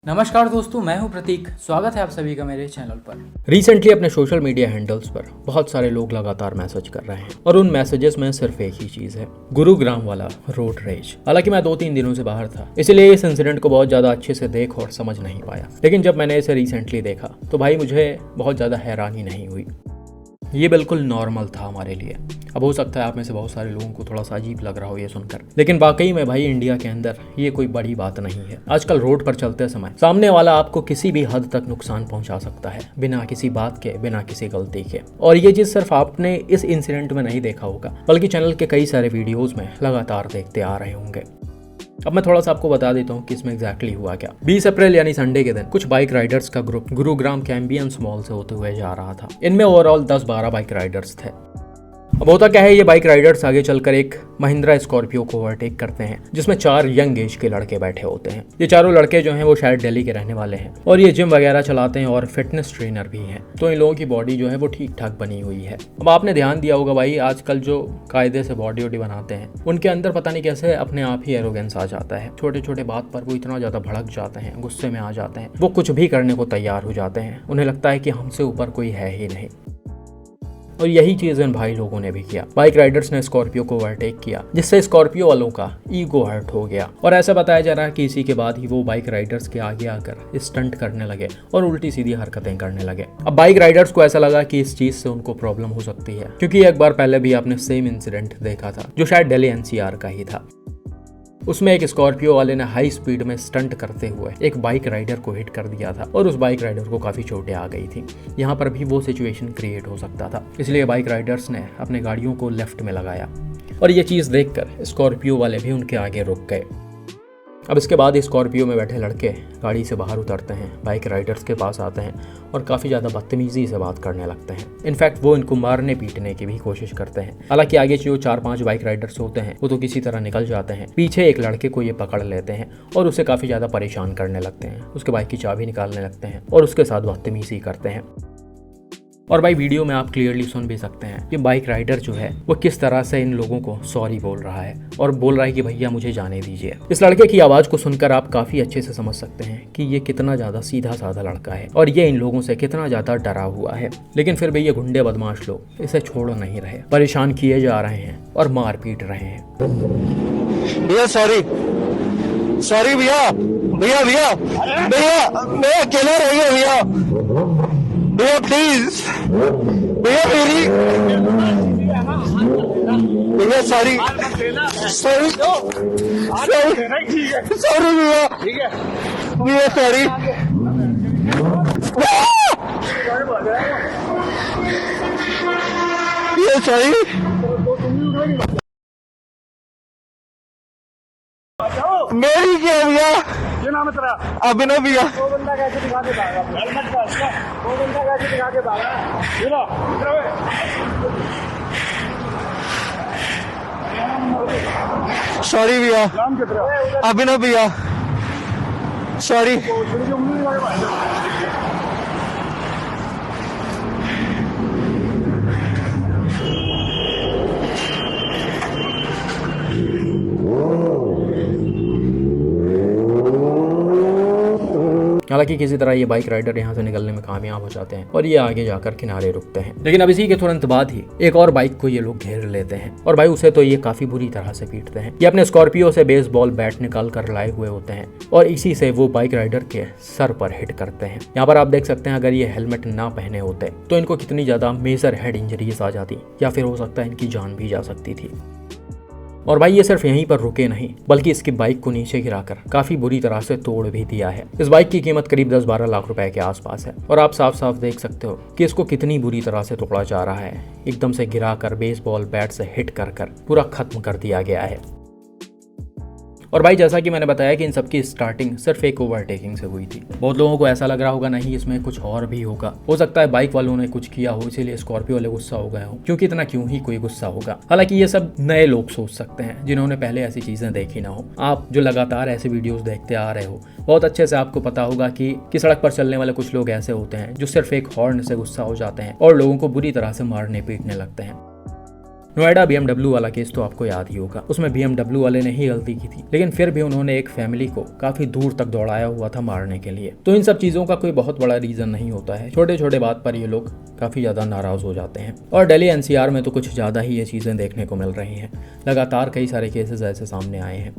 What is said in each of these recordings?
नमस्कार दोस्तों, मैं हूं प्रतीक। स्वागत है आप सभी का मेरे चैनल पर। रिसेंटली अपने सोशल मीडिया हैंडल्स पर बहुत सारे लोग लगातार मैसेज कर रहे हैं और उन मैसेजेस में सिर्फ एक ही चीज है, गुरुग्राम वाला रोड रेज। हालांकि मैं 2-3 दिनों से बाहर था, इसलिए इस इंसिडेंट को बहुत ज्यादा अच्छे से देख और समझ नहीं पाया। लेकिन जब मैंने इसे रिसेंटली देखा तो भाई मुझे बहुत ज्यादा हैरानी नहीं हुई। ये बिल्कुल नॉर्मल था हमारे लिए। अब हो सकता है आप में से बहुत सारे लोगों को थोड़ा सा अजीब लग रहा हो ये सुनकर, लेकिन वाकई में भाई इंडिया के अंदर ये कोई बड़ी बात नहीं है। आजकल रोड पर चलते समय सामने वाला आपको किसी भी हद तक नुकसान पहुंचा सकता है, बिना किसी बात के, बिना किसी गलती के। और ये चीज सिर्फ आपने इस इंसिडेंट में नहीं देखा होगा, बल्कि चैनल के कई सारे वीडियोज में लगातार देखते आ रहे होंगे। अब मैं थोड़ा सा आपको बता देता हूँ कि इसमें एग्जैक्टली हुआ क्या। 20 अप्रैल यानी संडे के दिन कुछ बाइक राइडर्स का ग्रुप गुरुग्राम कैम्बियंस मॉल से होते हुए जा रहा था। इनमें ओवरऑल 10-12 बाइक राइडर्स थे। अब होता क्या है, ये बाइक राइडर्स आगे चलकर एक महिंद्रा स्कॉर्पियो को ओवरटेक करते हैं, जिसमें 4 यंग एज के लड़के बैठे होते हैं। ये चारों लड़के जो हैं वो शायद दिल्ली के रहने वाले हैं और ये जिम वगैरह चलाते हैं और फिटनेस ट्रेनर भी हैं। तो इन लोगों की बॉडी जो है वो ठीक ठाक बनी हुई है। अब आपने ध्यान दिया होगा भाई, आजकल जो कायदे से बॉडी वॉडी बनाते हैं उनके अंदर पता नहीं कैसे अपने आप ही एरोगेंस आ जाता है। छोटे छोटे बात पर वो इतना ज्यादा भड़क जाते हैं, गुस्से में आ जाते हैं, वो कुछ भी करने को तैयार हो जाते हैं। उन्हें लगता है कि हमसे ऊपर कोई है ही नहीं। और यही चीज इन भाई लोगों ने भी किया। बाइक राइडर्स ने स्कॉर्पियो को ओवरटेक किया, जिससे स्कॉर्पियो वालों का ईगो हर्ट हो गया। और ऐसा बताया जा रहा है कि इसी के बाद ही वो बाइक राइडर्स के आगे आकर स्टंट करने लगे और उल्टी सीधी हरकतें करने लगे। अब बाइक राइडर्स को ऐसा लगा कि इस चीज से उनको प्रॉब्लम हो सकती है, क्योंकि एक बार पहले भी आपने सेम इंसिडेंट देखा था, जो शायद दिल्ली एनसीआर का ही था। उसमें एक स्कॉर्पियो वाले ने हाई स्पीड में स्टंट करते हुए एक बाइक राइडर को हिट कर दिया था और उस बाइक राइडर को काफी चोटें आ गई थी। यहाँ पर भी वो सिचुएशन क्रिएट हो सकता था, इसलिए बाइक राइडर्स ने अपने गाड़ियों को लेफ्ट में लगाया और ये चीज देखकर स्कॉर्पियो वाले भी उनके आगे रुक गए। अब इसके बाद स्कॉर्पियो में बैठे लड़के गाड़ी से बाहर उतरते हैं, बाइक राइडर्स के पास आते हैं और काफ़ी ज़्यादा बदतमीजी से बात करने लगते हैं। इनफैक्ट वो इनको मारने पीटने की भी कोशिश करते हैं। हालांकि आगे जो 4-5 बाइक राइडर्स होते हैं वो तो किसी तरह निकल जाते हैं। पीछे एक लड़के को ये पकड़ लेते हैं और उसे काफ़ी ज़्यादा परेशान करने लगते हैं, उसके बाइक की चाबी निकालने लगते हैं और उसके साथ बदतमीजी करते हैं। और भाई वीडियो में आप क्लियरली सुन भी सकते हैं कि बाइक राइडर जो है वो किस तरह से इन लोगों को सॉरी बोल रहा है और बोल रहा है कि भैया मुझे जाने दीजिए। इस लड़के की आवाज को सुनकर आप काफी अच्छे से समझ सकते हैं कि ये कितना ज्यादा सीधा साधा लड़का है और ये इन लोगों से कितना ज्यादा डरा हुआ है। लेकिन फिर भी ये गुंडे बदमाश लोग इसे छोड़ नहीं रहे, परेशान किए जा रहे हैं और मार पीट रहे हैं। भैया सॉरी भैया भैया भैया भैया मैं अकेला रह गया भैया, भैया प्लीज भैया मेरी भैया सॉरी सॉरी सॉरी भैया भैया सॉरी भैया सॉरी। मेरी क्या भैया, क्या नाम है तेरा? अभिनव भैया। वो बंदा कैसे दिखा के भागा? हेलमेट का उसका वो बंदा कैसे दिखा के भागा? ये लो सॉरी भैया, नाम क्या तेरा? अभिनव भैया सॉरी। हालांकि किसी तरह ये बाइक राइडर यहाँ से निकलने में कामयाब हो जाते हैं और ये आगे जाकर किनारे रुकते हैं। लेकिन अब इसी के तुरंत बाद ही एक और बाइक को ये लोग घेर लेते हैं और भाई उसे तो ये काफी बुरी तरह से पीटते हैं। ये अपने स्कॉर्पियो से बेसबॉल बैट निकाल कर लाए हुए होते हैं और इसी से वो बाइक राइडर के सर पर हिट करते हैं। यहाँ पर आप देख सकते हैं अगर ये हेलमेट ना पहने होते तो इनको कितनी ज्यादा मेजर हेड इंजरीज आ जाती या फिर हो सकता है इनकी जान भी जा सकती थी। और भाई ये सिर्फ यहीं पर रुके नहीं, बल्कि इसकी बाइक को नीचे गिराकर काफी बुरी तरह से तोड़ भी दिया है। इस बाइक की कीमत करीब 10-12 लाख रुपए के आसपास है और आप साफ साफ देख सकते हो कि इसको कितनी बुरी तरह से तोड़ा जा रहा है। एकदम से गिराकर बेसबॉल बैट से हिट कर पूरा खत्म कर दिया गया है। और भाई जैसा कि मैंने बताया कि इन सबकी स्टार्टिंग सिर्फ एक ओवरटेकिंग से हुई थी। बहुत लोगों को ऐसा लग रहा होगा नहीं इसमें कुछ और भी होगा, हो सकता है बाइक वालों ने कुछ किया हो इसीलिए स्कॉर्पियो वाले गुस्सा हो गए हो, क्योंकि इतना क्यों ही कोई गुस्सा होगा। हालांकि ये सब नए लोग सोच सकते हैं जिन्होंने पहले ऐसी चीजें देखी ना हो। आप जो लगातार ऐसे वीडियोस देखते आ रहे हो बहुत अच्छे से आपको पता होगा कि सड़क पर चलने वाले कुछ लोग ऐसे होते हैं जो सिर्फ एक हॉर्न से गुस्सा हो जाते हैं और लोगों को बुरी तरह से मारने पीटने लगते हैं। नोएडा BMW वाला केस तो आपको याद ही होगा, उसमें BMW वाले ने ही गलती की थी, लेकिन फिर भी उन्होंने एक फैमिली को काफी दूर तक दौड़ाया हुआ था मारने के लिए। तो इन सब चीजों का कोई बहुत बड़ा रीजन नहीं होता है, छोटे छोटे बात पर ये लोग काफी ज्यादा नाराज हो जाते हैं। और दिल्ली NCR में तो कुछ ज्यादा ही ये चीजें देखने को मिल रही हैं, लगातार कई सारे केसेस ऐसे सामने आए हैं।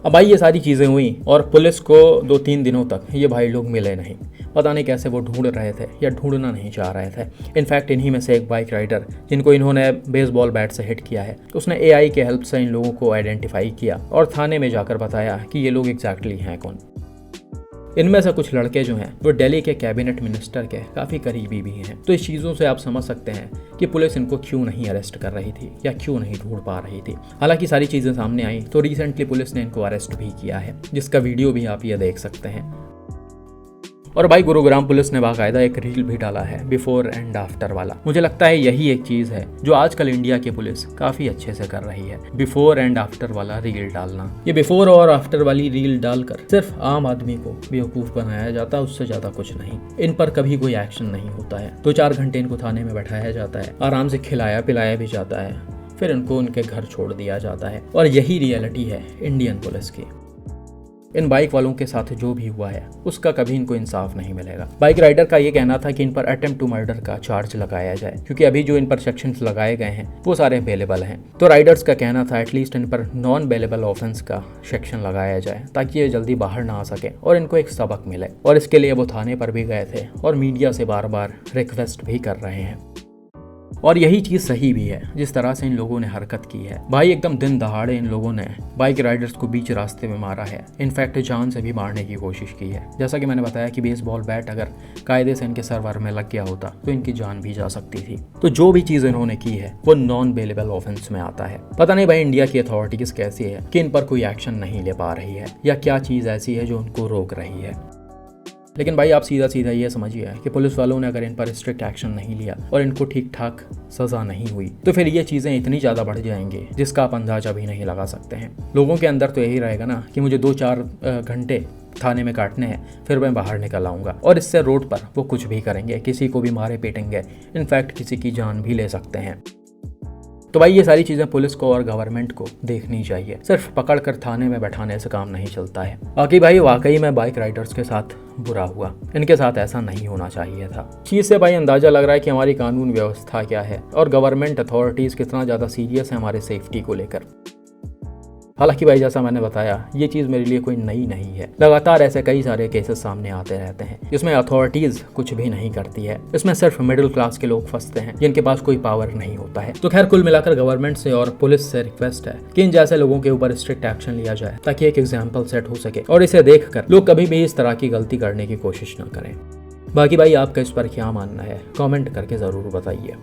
अब भाई ये सारी चीज़ें हुई और पुलिस को 2-3 दिनों तक ये भाई लोग मिले नहीं। पता नहीं कैसे वो ढूंढ रहे थे या ढूंढना नहीं चाह रहे थे। इनफैक्ट इन्हीं में से एक बाइक राइडर जिनको इन्होंने बेसबॉल बैट से हिट किया है, उसने AI के हेल्प से इन लोगों को आइडेंटिफाई किया और थाने में जाकर बताया कि ये लोग एग्जैक्टली हैं कौन। इनमें से कुछ लड़के जो हैं वो दिल्ली के कैबिनेट मिनिस्टर के काफ़ी करीबी भी हैं। तो इस चीज़ों से आप समझ सकते हैं कि पुलिस इनको क्यों नहीं अरेस्ट कर रही थी या क्यों नहीं ढूंढ पा रही थी। हालांकि सारी चीज़ें सामने आई तो रिसेंटली पुलिस ने इनको अरेस्ट भी किया है, जिसका वीडियो भी आप ये देख सकते हैं। और भाई गुरुग्राम पुलिस ने बाकायदा एक रील भी डाला है, बिफोर एंड आफ्टर वाला। मुझे लगता है यही एक चीज़ है जो आजकल इंडिया की पुलिस काफ़ी अच्छे से कर रही है, बिफोर एंड आफ्टर वाला रील डालना। ये बिफोर और आफ्टर वाली रील डालकर सिर्फ आम आदमी को बेवकूफ़ बनाया जाता है, उससे ज़्यादा कुछ नहीं। इन पर कभी कोई एक्शन नहीं होता है। 2-4 घंटे इनको थाने में बैठाया जाता है, आराम से खिलाया पिलाया भी जाता है, फिर इनको उनके घर छोड़ दिया जाता है। और यही रियलिटी है इंडियन पुलिस की। इन बाइक वालों के साथ जो भी हुआ है उसका कभी इनको इंसाफ नहीं मिलेगा। बाइक राइडर का ये कहना था कि इन पर अटेम्प्ट टू मर्डर का चार्ज लगाया जाए, क्योंकि अभी जो इन पर सेक्शंस लगाए गए हैं वो सारे अवेलेबल हैं। तो राइडर्स का कहना था एटलीस्ट इन पर नॉन बेलेबल ऑफेंस का सेक्शन लगाया जाए ताकि ये जल्दी बाहर ना आ सके और इनको एक सबक मिले। और इसके लिए वो थाने पर भी गए थे और मीडिया से बार बार रिक्वेस्ट भी कर रहे हैं। और यही चीज़ सही भी है जिस तरह से इन लोगों ने हरकत की है। भाई एकदम दिन दहाड़े इन लोगों ने बाइक राइडर्स को बीच रास्ते में मारा है, इनफैक्ट जान से भी मारने की कोशिश की है। जैसा कि मैंने बताया कि बेसबॉल बैट अगर कायदे से इनके सर्वर में लग गया होता तो इनकी जान भी जा सकती थी। तो जो भी चीज़ इन्होंने की है वो नॉन बेलेबल ऑफेंस में आता है। पता नहीं भाई इंडिया की अथॉरिटीज कैसी है कि इन पर कोई एक्शन नहीं ले पा रही है, या क्या चीज़ ऐसी है जो उनको रोक रही है। लेकिन भाई आप सीधा सीधा ये समझिए कि पुलिस वालों ने अगर इन पर स्ट्रिक्ट एक्शन नहीं लिया और इनको ठीक ठाक सज़ा नहीं हुई तो फिर ये चीज़ें इतनी ज़्यादा बढ़ जाएंगी जिसका आप अंदाज़ा भी नहीं लगा सकते हैं। लोगों के अंदर तो यही रहेगा ना कि मुझे 2-4 घंटे थाने में काटने हैं, फिर मैं बाहर निकल आऊँगा। और इससे रोड पर वो कुछ भी करेंगे, किसी को भी मारे पीटेंगे, इनफैक्ट किसी की जान भी ले सकते हैं। तो भाई ये सारी चीज़ें पुलिस को और गवर्नमेंट को देखनी चाहिए, सिर्फ पकड़ कर थाने में बैठाने से काम नहीं चलता है। बाकी भाई वाकई में बाइक राइडर्स के साथ बुरा हुआ, इनके साथ ऐसा नहीं होना चाहिए था। चीज़ से भाई अंदाज़ा लग रहा है कि हमारी कानून व्यवस्था क्या है और गवर्नमेंट अथॉरिटीज़ कितना ज़्यादा सीरियस है हमारे सेफ्टी को लेकर। हालांकि भाई जैसा मैंने बताया ये चीज़ मेरे लिए कोई नई नहीं है, लगातार ऐसे कई सारे केसेस सामने आते रहते हैं जिसमें अथॉरिटीज़ कुछ भी नहीं करती है। इसमें सिर्फ मिडिल क्लास के लोग फंसते हैं जिनके पास कोई पावर नहीं होता है। तो खैर कुल मिलाकर गवर्नमेंट से और पुलिस से रिक्वेस्ट है कि इन जैसे लोगों के ऊपर स्ट्रिक्ट एक्शन लिया जाए ताकि एक एग्जाम्पल सेट हो सके और इसे देखकर लोग कभी भी इस तरह की गलती करने की कोशिश न करें। बाकी भाई आपका इस पर क्या मानना है कमेंट करके ज़रूर बताइए।